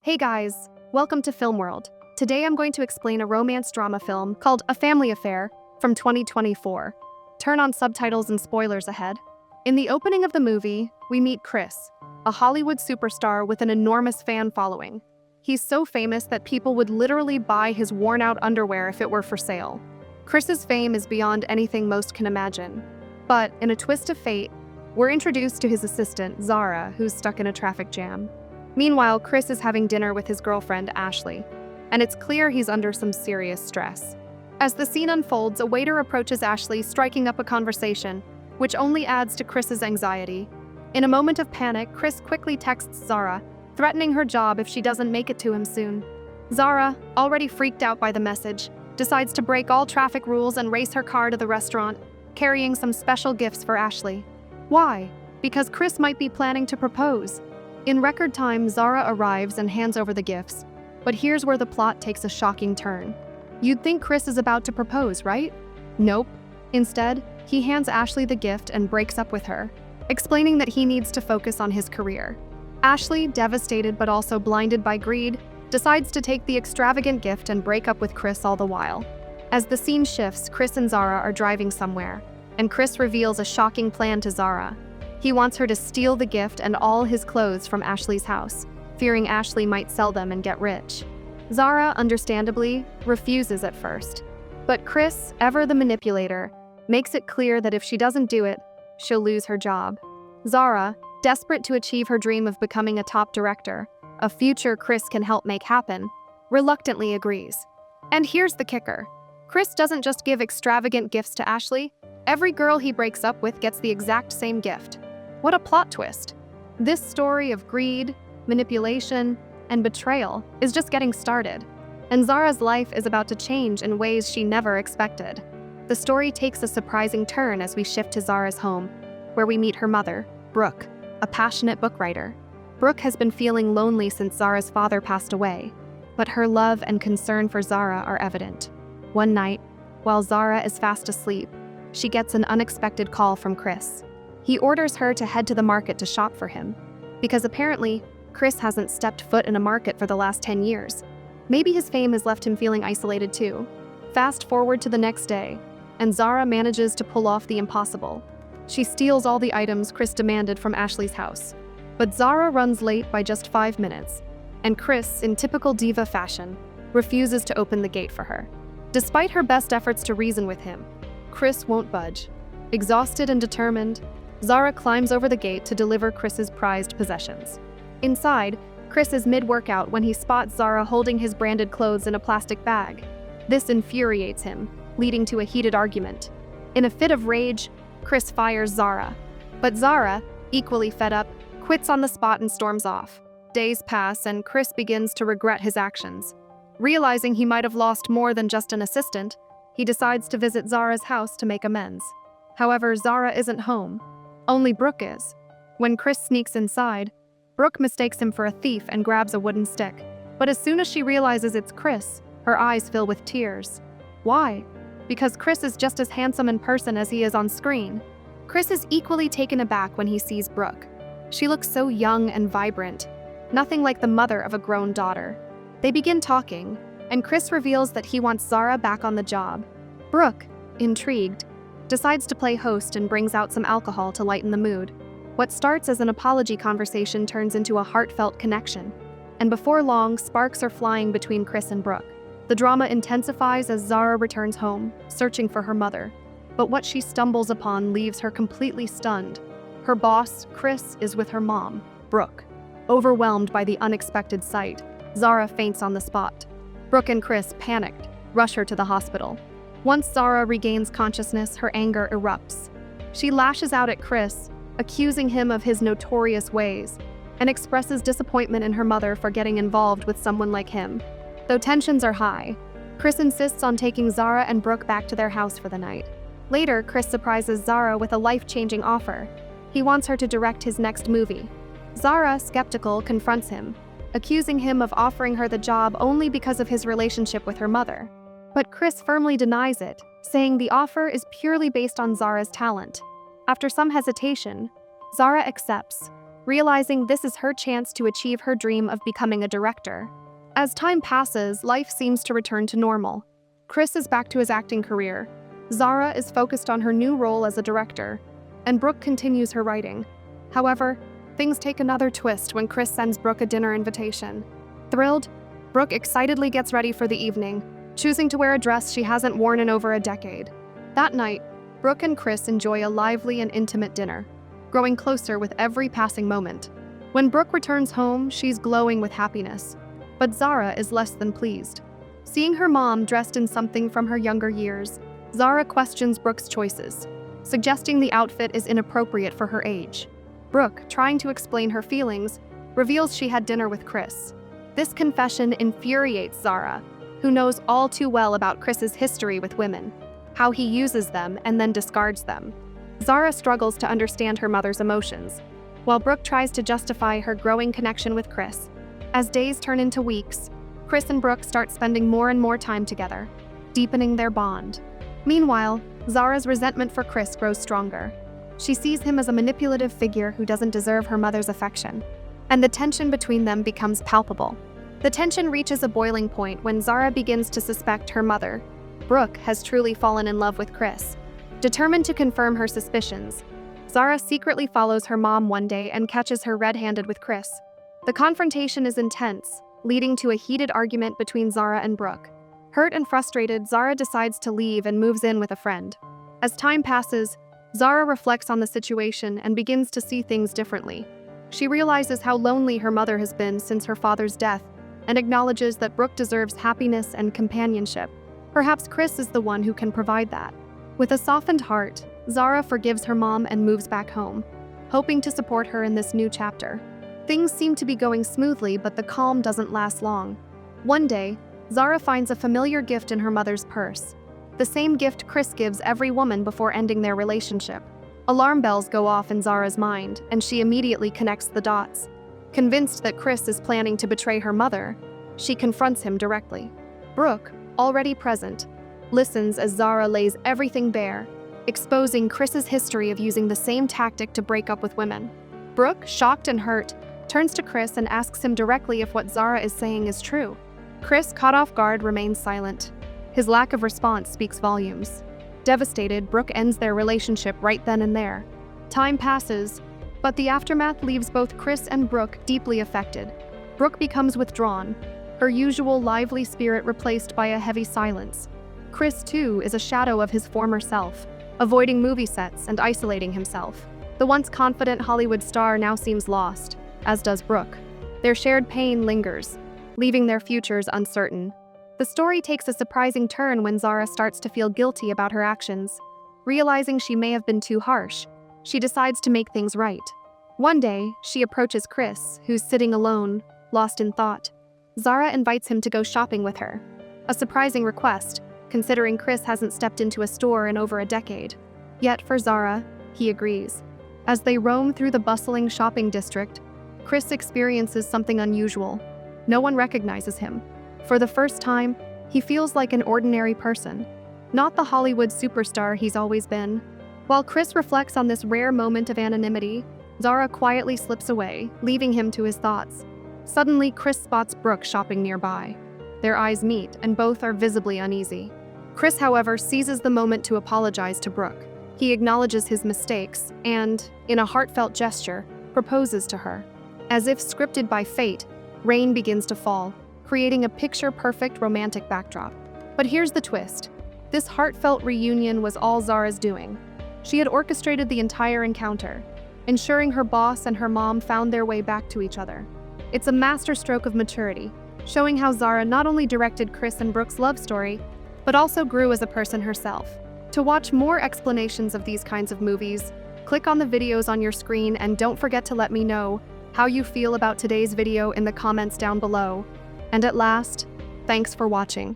Hey guys, welcome to Film World. Today I'm going to explain a romance drama film called A Family Affair from 2024. Turn on subtitles and spoilers ahead. In the opening of the movie, we meet Chris, a Hollywood superstar with an enormous fan following. He's so famous that people would literally buy his worn-out underwear if it were for sale. Chris's fame is beyond anything most can imagine. But in a twist of fate, we're introduced to his assistant, Zara, who's stuck in a traffic jam. Meanwhile, Chris is having dinner with his girlfriend, Ashley, and it's clear he's under some serious stress. As the scene unfolds, a waiter approaches Ashley, striking up a conversation, which only adds to Chris's anxiety. In a moment of panic, Chris quickly texts Zara, threatening her job if she doesn't make it to him soon. Zara, already freaked out by the message, decides to break all traffic rules and race her car to the restaurant, carrying some special gifts for Ashley. Why? Because Chris might be planning to propose. In record time, Zara arrives and hands over the gifts, but here's where the plot takes a shocking turn. You'd think Chris is about to propose, right? Nope. Instead, he hands Ashley the gift and breaks up with her, explaining that he needs to focus on his career. Ashley, devastated but also blinded by greed, decides to take the extravagant gift and break up with Chris all the while. As the scene shifts, Chris and Zara are driving somewhere, and Chris reveals a shocking plan to Zara. He wants her to steal the gift and all his clothes from Ashley's house, fearing Ashley might sell them and get rich. Zara, understandably, refuses at first. But Chris, ever the manipulator, makes it clear that if she doesn't do it, she'll lose her job. Zara, desperate to achieve her dream of becoming a top director, a future Chris can help make happen, reluctantly agrees. And here's the kicker. Chris doesn't just give extravagant gifts to Ashley. Every girl he breaks up with gets the exact same gift. What a plot twist. This story of greed, manipulation, and betrayal is just getting started, and Zara's life is about to change in ways she never expected. The story takes a surprising turn as we shift to Zara's home, where we meet her mother, Brooke, a passionate book writer. Brooke has been feeling lonely since Zara's father passed away, but her love and concern for Zara are evident. One night, while Zara is fast asleep, she gets an unexpected call from Chris. He orders her to head to the market to shop for him, because apparently, Chris hasn't stepped foot in a market for the last 10 years. Maybe his fame has left him feeling isolated too. Fast forward to the next day, and Zara manages to pull off the impossible. She steals all the items Chris demanded from Ashley's house. But Zara runs late by just 5 minutes, and Chris, in typical diva fashion, refuses to open the gate for her. Despite her best efforts to reason with him, Chris won't budge. Exhausted and determined, Zara climbs over the gate to deliver Chris's prized possessions. Inside, Chris is mid-workout when he spots Zara holding his branded clothes in a plastic bag. This infuriates him, leading to a heated argument. In a fit of rage, Chris fires Zara. But Zara, equally fed up, quits on the spot and storms off. Days pass and Chris begins to regret his actions. Realizing he might have lost more than just an assistant, he decides to visit Zara's house to make amends. However, Zara isn't home. Only Brooke is. When Chris sneaks inside, Brooke mistakes him for a thief and grabs a wooden stick. But as soon as she realizes it's Chris, her eyes fill with tears. Why? Because Chris is just as handsome in person as he is on screen. Chris is equally taken aback when he sees Brooke. She looks so young and vibrant, nothing like the mother of a grown daughter. They begin talking, and Chris reveals that he wants Zara back on the job. Brooke, intrigued, decides to play host and brings out some alcohol to lighten the mood. What starts as an apology conversation turns into a heartfelt connection. And before long, sparks are flying between Chris and Brooke. The drama intensifies as Zara returns home, searching for her mother. But what she stumbles upon leaves her completely stunned. Her boss, Chris, is with her mom, Brooke. Overwhelmed by the unexpected sight, Zara faints on the spot. Brooke and Chris, panicked, rush her to the hospital. Once Zara regains consciousness, her anger erupts. She lashes out at Chris, accusing him of his notorious ways, and expresses disappointment in her mother for getting involved with someone like him. Though tensions are high, Chris insists on taking Zara and Brooke back to their house for the night. Later, Chris surprises Zara with a life-changing offer. He wants her to direct his next movie. Zara, skeptical, confronts him, accusing him of offering her the job only because of his relationship with her mother. But Chris firmly denies it, saying the offer is purely based on Zara's talent. After some hesitation, Zara accepts, realizing this is her chance to achieve her dream of becoming a director. As time passes, life seems to return to normal. Chris is back to his acting career. Zara is focused on her new role as a director, and Brooke continues her writing. However, things take another twist when Chris sends Brooke a dinner invitation. Thrilled, Brooke excitedly gets ready for the evening, choosing to wear a dress she hasn't worn in over a decade. That night, Brooke and Chris enjoy a lively and intimate dinner, growing closer with every passing moment. When Brooke returns home, she's glowing with happiness, but Zara is less than pleased. Seeing her mom dressed in something from her younger years, Zara questions Brooke's choices, suggesting the outfit is inappropriate for her age. Brooke, trying to explain her feelings, reveals she had dinner with Chris. This confession infuriates Zara, who knows all too well about Chris's history with women, how he uses them and then discards them. Zara struggles to understand her mother's emotions, while Brooke tries to justify her growing connection with Chris. As days turn into weeks, Chris and Brooke start spending more and more time together, deepening their bond. Meanwhile, Zara's resentment for Chris grows stronger. She sees him as a manipulative figure who doesn't deserve her mother's affection, and the tension between them becomes palpable. The tension reaches a boiling point when Zara begins to suspect her mother, Brooke, has truly fallen in love with Chris. Determined to confirm her suspicions, Zara secretly follows her mom one day and catches her red-handed with Chris. The confrontation is intense, leading to a heated argument between Zara and Brooke. Hurt and frustrated, Zara decides to leave and moves in with a friend. As time passes, Zara reflects on the situation and begins to see things differently. She realizes how lonely her mother has been since her father's death and acknowledges that Brooke deserves happiness and companionship. Perhaps Chris is the one who can provide that. With a softened heart, Zara forgives her mom and moves back home, hoping to support her in this new chapter. Things seem to be going smoothly, but the calm doesn't last long. One day, Zara finds a familiar gift in her mother's purse, the same gift Chris gives every woman before ending their relationship. Alarm bells go off in Zara's mind, and she immediately connects the dots. Convinced that Chris is planning to betray her mother, she confronts him directly. Brooke, already present, listens as Zara lays everything bare, exposing Chris's history of using the same tactic to break up with women. Brooke, shocked and hurt, turns to Chris and asks him directly if what Zara is saying is true. Chris, caught off guard, remains silent. His lack of response speaks volumes. Devastated, Brooke ends their relationship right then and there. Time passes, but the aftermath leaves both Chris and Brooke deeply affected. Brooke becomes withdrawn, her usual lively spirit replaced by a heavy silence. Chris, too, is a shadow of his former self, avoiding movie sets and isolating himself. The once confident Hollywood star now seems lost, as does Brooke. Their shared pain lingers, leaving their futures uncertain. The story takes a surprising turn when Zara starts to feel guilty about her actions. Realizing she may have been too harsh, she decides to make things right. One day, she approaches Chris, who's sitting alone, lost in thought. Zara invites him to go shopping with her. A surprising request, considering Chris hasn't stepped into a store in over a decade. Yet for Zara, he agrees. As they roam through the bustling shopping district, Chris experiences something unusual. No one recognizes him. For the first time, he feels like an ordinary person, not the Hollywood superstar he's always been. While Chris reflects on this rare moment of anonymity, Zara quietly slips away, leaving him to his thoughts. Suddenly, Chris spots Brooke shopping nearby. Their eyes meet, and both are visibly uneasy. Chris, however, seizes the moment to apologize to Brooke. He acknowledges his mistakes and, in a heartfelt gesture, proposes to her. As if scripted by fate, rain begins to fall, creating a picture-perfect romantic backdrop. But here's the twist. This heartfelt reunion was all Zara's doing. She had orchestrated the entire encounter, ensuring her boss and her mom found their way back to each other. It's a masterstroke of maturity, showing how Zara not only directed Chris and Brooke's love story, but also grew as a person herself. To watch more explanations of these kinds of movies, click on the videos on your screen and don't forget to let me know how you feel about today's video in the comments down below. And at last, thanks for watching.